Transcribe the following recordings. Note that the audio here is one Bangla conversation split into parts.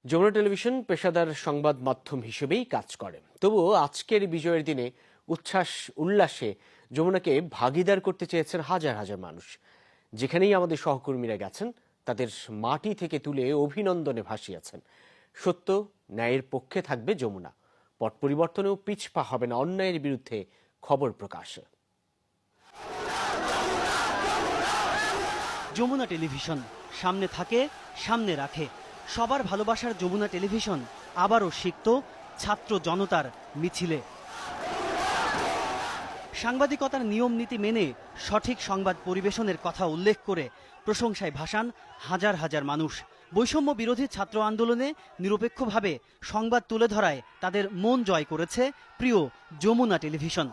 যমুনা টেলিভিশন পেশাদার সংবাদ মাধ্যম হিসেবেই কাজ করে। তবুও আজকের বিজয়ের দিনে উল্লাসে যমুনাকে ভাগিদার করতে চেয়েছেন হাজার হাজার মানুষ। যেখানেই আমাদের সহকর্মীরা গেছেন তাদের মাটি থেকে তুলে অভিনন্দনে ভাসিয়েছেন। সত্য ন্যায়ের পক্ষে থাকবে যমুনা, পট পরিবর্তনেও পিছপা হবে না অন্যায়ের বিরুদ্ধে খবর প্রকাশ। যমুনা টেলিভিশন সামনে থাকে, সামনে রাখে। সবার ভালোবাসার যমুনা টেলিভিশন আবারও সিক্ত ছাত্র জনতার মিছিলে। সাংবাদিকতার নিয়ম নীতি মেনে সঠিক সংবাদ পরিবেশনের কথা উল্লেখ করে প্রশংসায় ভাসান হাজার হাজার মানুষ। বৈষম্য বিরোধী ছাত্র আন্দোলনে নিরপেক্ষভাবে সংবাদ তুলে ধরায় তাদের মন জয় করেছে প্রিয় যমুনা টেলিভিশন।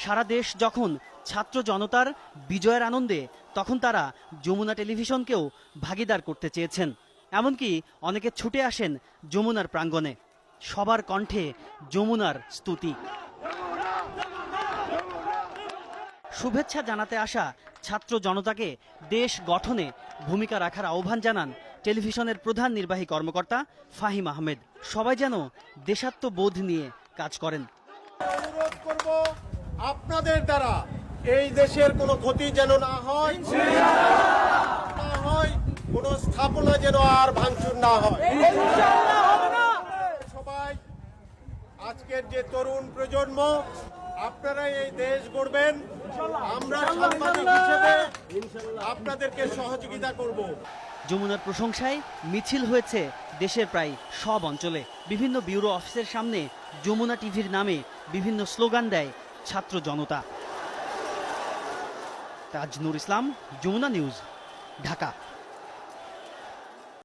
সারা দেশ যখন ছাত্র জনতার বিজয়ের আনন্দে, তখন তারা যমুনা টেলিভিশনকেও ভাগিদার করতে চেয়েছেন। এমনকি অনেকে ছুটে আসেন যমুনার প্রাঙ্গণে। সবার কণ্ঠে যমুনার স্তুতি। শুভেচ্ছা জানাতে আসা ছাত্র জনতাকে দেশ গঠনে ভূমিকা রাখার আহ্বান জানান টেলিভিশনের প্রধান নির্বাহী কর্মকর্তা ফাহিম আহমেদ। সবাই যেন দেশাত্মবোধ নিয়ে কাজ করেন। অনুরোধ করব, আপনাদের দ্বারা এই দেশের কোনো ক্ষতি যেন না হয়, কোন স্থাপনা যেন আর ভাঙচুর না হয়। সবাই আজকের যে তরুণ প্রজন্ম, আপনারা এই দেশ গড়বেন। আমরা সাংবাদিক হিসেবে আপনাদেরকে সহযোগিতা করব। যমুনার প্রশংসায় মিছিল হয়েছে দেশের প্রায় সব অঞ্চলে। বিভিন্ন ব্যুরো অফিসের সামনে যমুনা টিভির নামে বিভিন্ন স্লোগান দেয় ছাত্র জনতা। তাজনুর ইসলাম, যমুনা নিউজ, ঢাকা।